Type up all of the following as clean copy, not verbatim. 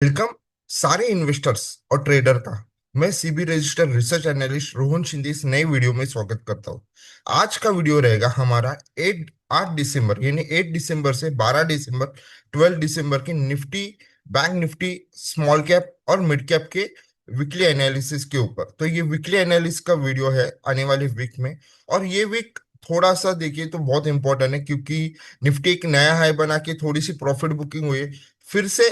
Welcome सारे investors और trader का। मैं CB register research analyst Rohan Shinde इस नए वीडियो में स्वागत करता हूं। आज का वीडियो रहेगा हमारा 8 दिसंबर यानी 8 दिसंबर से 12 दिसंबर 12 दिसंबर की Nifty, bank Nifty, small cap और मिड कैप के वीकली एनालिसिस के ऊपर। तो ये वीकली एनालिसिस का वीडियो है आने वाले वीक में। और ये वीक थोड़ा सा देखिए तो बहुत इंपॉर्टेंट है, क्योंकि निफ्टी एक नया हाई बना के थोड़ी सी प्रॉफिट बुकिंग हुई है। फिर से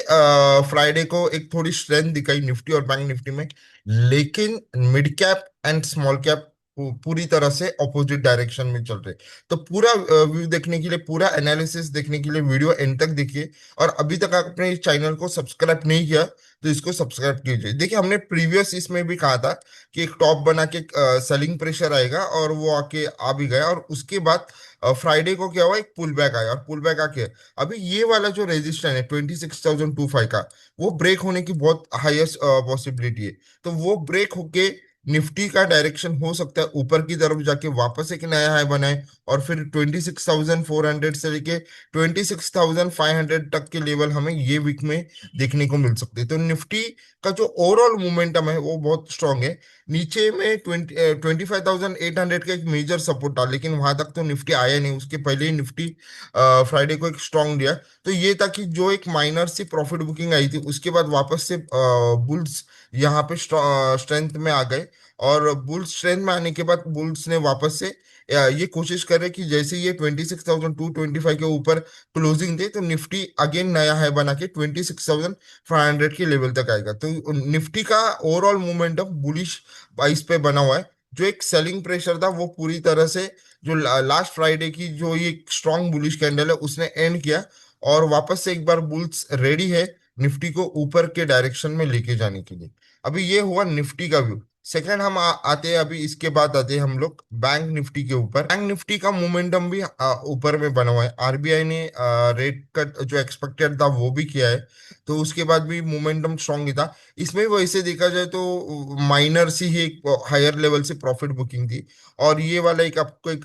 फ्राइडे को एक थोड़ी स्ट्रेंथ दिखाई निफ्टी और बैंक निफ्टी में। लेकिन mid cap and small cap पूरी तरह से ऑपोजिट डायरेक्शन में चल रहे। तो पूरा व्यू देखने के लिए, पूरा एनालिसिस देखने के लिए वीडियो एंड तक देखिए। और अभी तक आपने इस चैनल को सब्सक्राइब नहीं किया तो इसको सब्सक्राइब कीजिए। देखिए, हमने प्रीवियस इसमें भी कहा था कि एक टॉप बना के सेलिंग प्रेशर आएगा और वो आके आ भी गया। और उसके बाद फ्राइडे को क्या हुआ, एक पुल बैक आया और पुल बैक आके अभी ये वाला जो रेजिस्टेंस है 26,025 का, वो ब्रेक होने की बहुत हाईएस्ट पॉसिबिलिटी है। तो वो ब्रेक होके निफ्टी का डायरेक्शन हो सकता है ऊपर की तरफ जाके वापस एक नया हाई बनाए। और फिर 26,400 से लेके 26,500 तक के लेवल हमें ये वीक में देखने को मिल सकते हैं। तो निफ्टी का जो ओवरऑल मोमेंटम है वो बहुत स्ट्रांग है। नीचे में 25,800 का एक मेजर सपोर्ट था, लेकिन वहां तक तो निफ्टी आया नहीं। उसके पहले ही निफ्टी फ्राइडे को एक स्ट्रांग दिया। तो ये था कि जो एक माइनर सी प्रॉफिट बुकिंग आई थी, उसके बाद वापस से बुल्स यहाँ पे स्ट्रेंथ में आ गए। और बुल्स स्ट्रेंथ में आने के बाद बुल्स ने वापस से ये कोशिश करे कि जैसे ये 26,225 के ऊपर क्लोजिंग दे तो निफ्टी अगेन नया हाई बना के 26,500 के लेवल तक आएगा। तो निफ्टी का ओवरऑल मोमेंटम बुलिश 22 पे बना हुआ है। जो एक सेलिंग प्रेशर था वो पूरी तरह से, जो लास्ट फ्राइडे की जो ये स्ट्रॉन्ग बुलिश कैंडल है उसने एंड किया। और वापस से एक बार बुल्स रेडी है निफ्टी को ऊपर के डायरेक्शन में लेके जाने के लिए। अभी ये हुआ निफ्टी का व्यू। सेकंड हम आते हैं, अभी इसके बाद आते हैं हम लोग बैंक निफ्टी के ऊपर। बैंक निफ्टी का मोमेंटम भी ऊपर में बना हुआ है। आरबीआई ने रेट कट जो एक्सपेक्टेड था वो भी किया है। तो उसके बाद भी मोमेंटम स्ट्रांग ही था। इसमें वैसे देखा जाए तो माइनर सी ही एक हायर लेवल से प्रॉफिट बुकिंग थी। और ये वाला एक आपको एक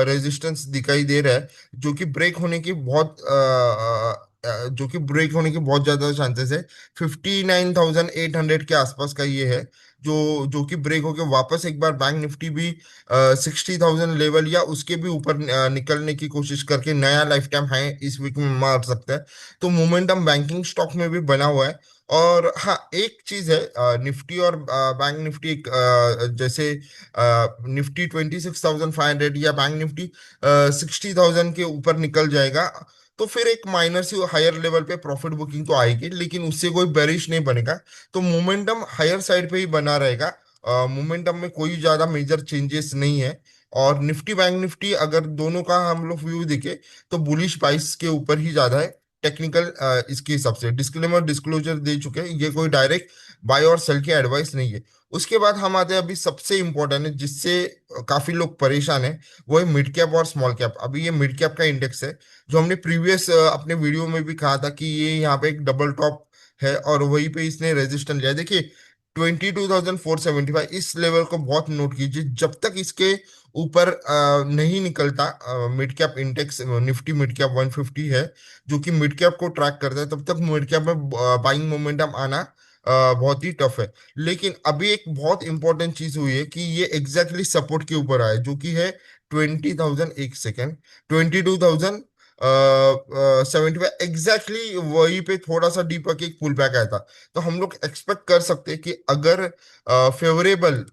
रेजिस्टेंस दिखाई दे रहा है, जो कि ब्रेक होने की बहुत जो कि ब्रेक होने की बहुत ज्यादा चांसेस है। 59,800 के आसपास का ये है, जो जो कि ब्रेक होके वापस एक बार बैंक निफ्टी भी 60,000 लेवल या उसके भी ऊपर निकलने की कोशिश करके नया लाइफ टाइम हाई इस वीक में मार सकता है। तो मोमेंटम बैंकिंग स्टॉक में भी बना हुआ है। और हाँ, एक चीज है, निफ्टी और बैंक निफ्टी एक जैसे निफ्टी 26,500 या बैंक निफ्टी 60,000 के ऊपर निकल जाएगा तो फिर एक माइनर सी हायर लेवल पे प्रॉफिट बुकिंग तो आएगी, लेकिन उससे कोई बेरिश नहीं बनेगा। तो मोमेंटम हायर साइड पे ही बना रहेगा। मोमेंटम में कोई ज्यादा मेजर चेंजेस नहीं है। और निफ्टी बैंक निफ्टी अगर दोनों का हम लोग व्यू देखे तो बुलिश प्राइस के ऊपर ही ज्यादा है। टेक्निकल इसके हिसाब से डिस्क्लेमर डिस्क्लोजर दे चुके हैं, ये कोई डायरेक्ट बाय और सेल की एडवाइस नहीं है। उसके बाद हम आते हैं अभी सबसे इंपॉर्टेंट है, जिससे काफी लोग परेशान है, वो है मिड कैप और स्मॉल कैप। अभी ये मिड कैप का इंडेक्स है, जो हमने प्रीवियस अपने वीडियो में भी कहा था कि ये यहाँ पे एक डबल टॉप है और वहीं पे इसने रेजिस्टेंस लिया। देखिए, 22,475 इस लेवल को बहुत नोट कीजिए। जब तक इसके ऊपर नहीं निकलता mid cap index, Nifty mid cap 150 है जो कि मिड कैप को ट्रैक करता है, तब तक मिड कैप में बाइंग मोमेंटम आना बहुत ही टफ है। लेकिन अभी एक बहुत इंपॉर्टेंट चीज हुई है कि ये एग्जैक्टली सपोर्ट के ऊपर आया, जो कि है 20,000, एक सेकेंड, 22,075 एग्जैक्टली वही पे थोड़ा सा डीप के एक पुल बैक आया था। तो हम लोग एक्सपेक्ट कर सकते हैं कि अगर फेवरेबल,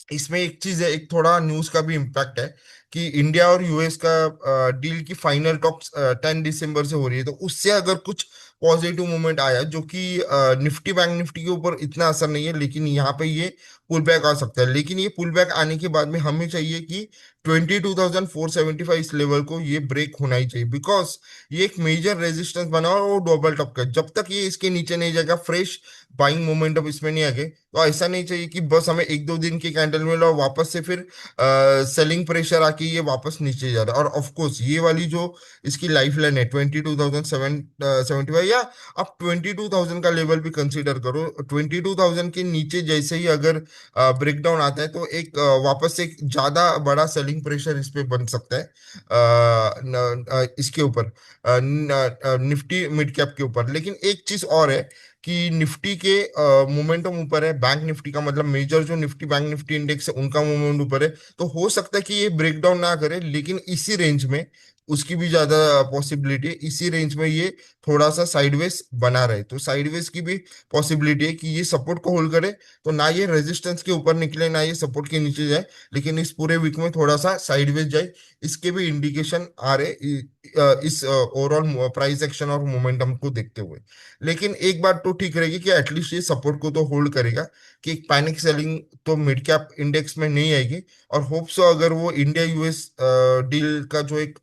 इसमें एक चीज है, एक थोड़ा न्यूज का भी इम्पैक्ट है कि इंडिया और यूएस का डील की फाइनल टॉक्स 10 दिसंबर से हो रही है। तो उससे अगर कुछ पॉजिटिव मूवमेंट आया, जो कि निफ्टी बैंक निफ्टी के ऊपर इतना असर नहीं है, लेकिन यहाँ पे ये पुल बैक आ सकता है। लेकिन ये पुल बैक आने के बाद में हमें चाहिए कि 22,475 इस लेवल को ये ब्रेक होना ही चाहिए, बिकॉज ये एक मेजर रेजिस्टेंस बना और वो डबल टॉप का। जब तक ये इसके नीचे नहीं जाएगा, फ्रेश बाइंग मोमेंटम इसमें नहीं आगे, तो ऐसा नहीं चाहिए कि बस हमें एक दो दिन की कैंडल में लो वापस से फिर सेलिंग प्रेशर आके ये वापस नीचे जा रहा है। और ऑफ कोर्स ये वाली जो इसकी लाइफ लाइन है 22,775, या आप 22,000 का लेवल भी कंसीडर करो। 22,000 के नीचे जैसे ही अगर ब्रेकडाउन आता है तो एक वापस से एक ज्यादा बड़ा सेलिंग प्रेशर इस पे बन सकता है इसके ऊपर निफ्टी मिड कैप के ऊपर। लेकिन एक चीज और है कि निफ्टी के मोमेंटम ऊपर है, बैंक निफ्टी का मतलब मेजर जो निफ्टी बैंक निफ्टी इंडेक्स है उनका मोमेंट ऊपर है। तो हो सकता है कि ये ब्रेकडाउन ना करे, लेकिन इसी रेंज में उसकी भी ज्यादा पॉसिबिलिटी है, इसी रेंज में ये थोड़ा सा साइडवेज बना रहे। तो साइडवेज की भी पॉसिबिलिटी है कि ये सपोर्ट को होल्ड करे, तो ना ये रेजिस्टेंस के ऊपर निकले ना ये सपोर्ट के नीचे जाए, लेकिन इस पूरे वीक में थोड़ा सा साइडवेज जाए। इसके भी इंडिकेशन आ रहे इस ओवरऑल प्राइस एक्शन और मोमेंटम को देखते हुए। लेकिन एक बात तो ठीक रहेगी कि एटलीस्ट ये सपोर्ट को तो होल्ड करेगा, कि पैनिक सेलिंग तो मिड कैप इंडेक्स में नहीं आएगी। और होप सो अगर वो इंडिया यूएस डील का जो एक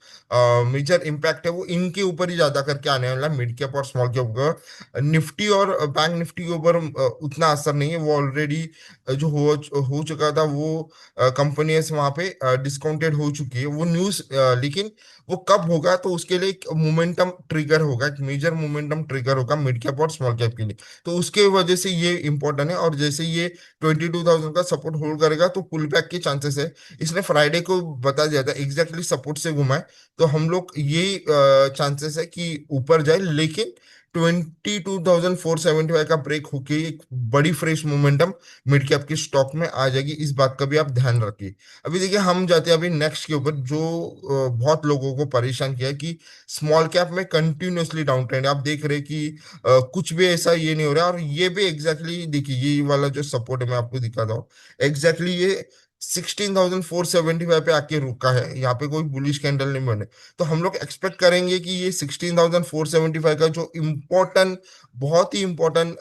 मेजर इम्पैक्ट है वो इनके ऊपर ही ज्यादा करके आने वाला, मिड कैप और स्मॉल कैप ऊपर। निफ्टी और बैंक निफ्टी के ऊपर उतना असर नहीं है, वो ऑलरेडी जो हो चुका था वो कंपनीज वहां पे डिस्काउंटेड हो चुकी है वो न्यूज। लेकिन वो कब होगा, तो उसके लिए एक मोमेंटम ट्रिगर होगा, एक मेजर मोमेंटम ट्रिगर होगा मिड कैप और स्मॉल कैप के लिए। तो उसके वजह से ये इंपॉर्टेंट है। और जैसे ये 22,000 का सपोर्ट होल्ड करेगा तो पुल बैक के चांसेस है। इसने फ्राइडे को बता दिया था एग्जैक्टली सपोर्ट से घुमा है, तो हम लोग ये चांसेस है कि ऊपर जाए। लेकिन 22,475 का ब्रेक होके एक बड़ी फ्रेश मोमेंटम मिड कैप के स्टॉक में आ जाएगी, इस बात का भी आप ध्यान रखिए। अभी देखिए हम जाते हैं अभी नेक्स्ट के ऊपर, जो बहुत लोगों को परेशान किया है कि स्मॉल कैप में कंटिन्यूअसली डाउन ट्रेंड आप देख रहे हैं कि कुछ भी ऐसा ये नहीं हो रहा है। और ये भी एग्जैक्टली देखिए ये वाला जो सपोर्ट है मैं आपको दिखाता हूँ, एग्जैक्टली ये 16,475 पे आके रुका है, यहाँ पे कोई बुलिश कैंडल नहीं बने। तो हम लोग एक्सपेक्ट करेंगे कि ये 16,475 का जो इम्पोर्टेंट, बहुत ही इम्पोर्टेंट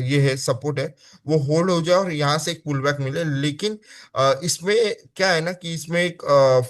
ये है सपोर्ट है, वो होल्ड हो जाए और यहाँ से एक पुल बैक मिले। लेकिन इसमें क्या है ना कि इसमें एक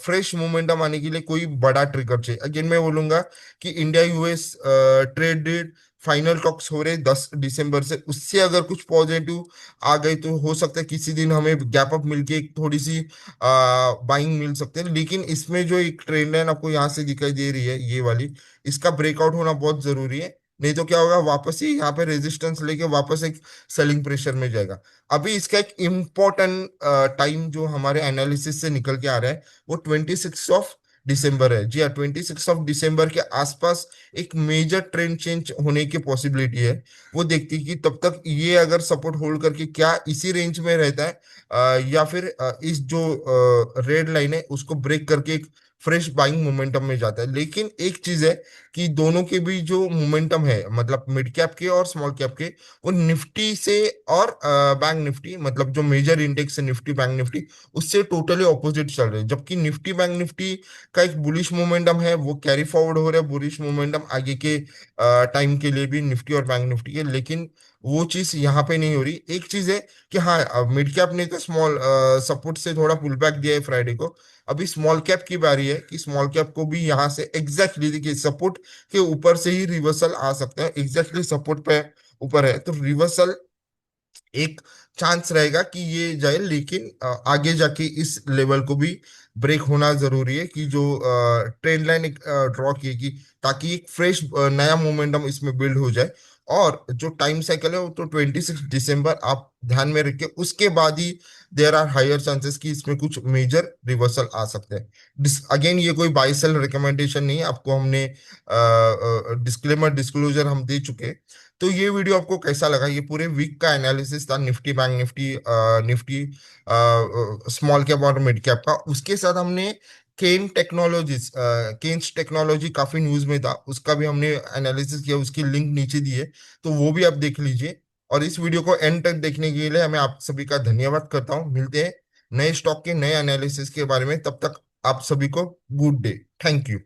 फ्रेश मोमेंटम आने के लिए कोई बड़ा ट्रिगर चाहिए। अगेन मैं बोलूंगा कि India US trade final talks हो रहे 10 दिसंबर से, उससे अगर कुछ पॉजिटिव आ गई तो हो सकता है किसी दिन हमें गैप अप मिलके एक थोड़ी सी बाइंग मिल सकते हैं। लेकिन इसमें जो एक ट्रेंड लाइन आपको यहाँ से दिखाई दे रही है ये वाली, इसका ब्रेकआउट होना बहुत जरूरी है। नहीं तो क्या होगा, वापस ही यहाँ पे रेजिस्टेंस लेके वापस एक सेलिंग प्रेशर में जाएगा। अभी इसका एक इम्पोर्टेंट टाइम जो हमारे एनालिसिस से निकल के आ रहा है वो 26 दिसंबर है। जी हाँ, 26 दिसंबर के आसपास एक मेजर ट्रेंड चेंज होने की पॉसिबिलिटी है। वो देखती है कि तब तक ये अगर सपोर्ट होल्ड करके क्या इसी रेंज में रहता है, या फिर इस जो रेड लाइन है उसको ब्रेक करके एक फ्रेश बाइंग मोमेंटम में जाता है। लेकिन एक चीज है कि दोनों के भी जो मोमेंटम है, मतलब मिड कैप के और स्मॉल कैप के, वो निफ्टी से और बैंक निफ्टी, मतलब जो मेजर इंडेक्स है निफ्टी बैंक निफ्टी, उससे टोटली ऑपोजिट चल रहे हैं। जबकि निफ्टी बैंक निफ्टी का एक बुलिश मोमेंटम है, वो कैरी फॉरवर्ड हो रहा है बुलिश मोमेंटम आगे के टाइम के लिए भी निफ्टी और बैंक निफ्टी के। लेकिन वो चीज यहाँ पे नहीं हो रही। एक चीज है कि हाँ, मिड कैप ने तो स्मॉल सपोर्ट से थोड़ा पुल बैक दिया है फ्राइडे को। अभी स्मॉल कैप की बारी है कि स्मॉल कैप को भी यहाँ से एग्जैक्टली देखिए सपोर्ट के ऊपर से ही रिवर्सल आ सकता है, एग्जैक्टली सपोर्ट पे ऊपर है तो रिवर्सल एक चांस रहेगा कि ये जाए। लेकिन आगे जाके इस लेवल को भी ब्रेक होना जरूरी है कि जो ट्रेंड लाइन एक ड्रॉ किएगी, ताकि एक फ्रेश नया मोमेंटम इसमें बिल्ड हो जाए। और जो टाइम साइकिल है वो तो 26 दिसंबर आप ध्यान में रखिए, उसके बाद ही देर आर हायर चांसेस कि इसमें कुछ मेजर रिवर्सल आ सकते हैं। अगेन ये कोई बाय सेल रिकमेंडेशन नहीं है, आपको हमने डिस्क्लेमर डिस्क्लोजर हम दे चुके हैं। तो ये वीडियो आपको कैसा लगा, ये पूरे वीक का एनालिसिस था Nifty bank Nifty Nifty small cap और मिड कैप का। उसके साथ हमने केन्स टेक्नोलॉजी काफी न्यूज में था, उसका भी हमने एनालिसिस किया, उसकी लिंक नीचे दी है, तो वो भी आप देख लीजिए। और इस वीडियो को एंड तक देखने के लिए मैं आप सभी का धन्यवाद करता हूँ। मिलते हैं नए स्टॉक के नए एनालिसिस के बारे में, तब तक आप सभी को गुड डे। Thank you.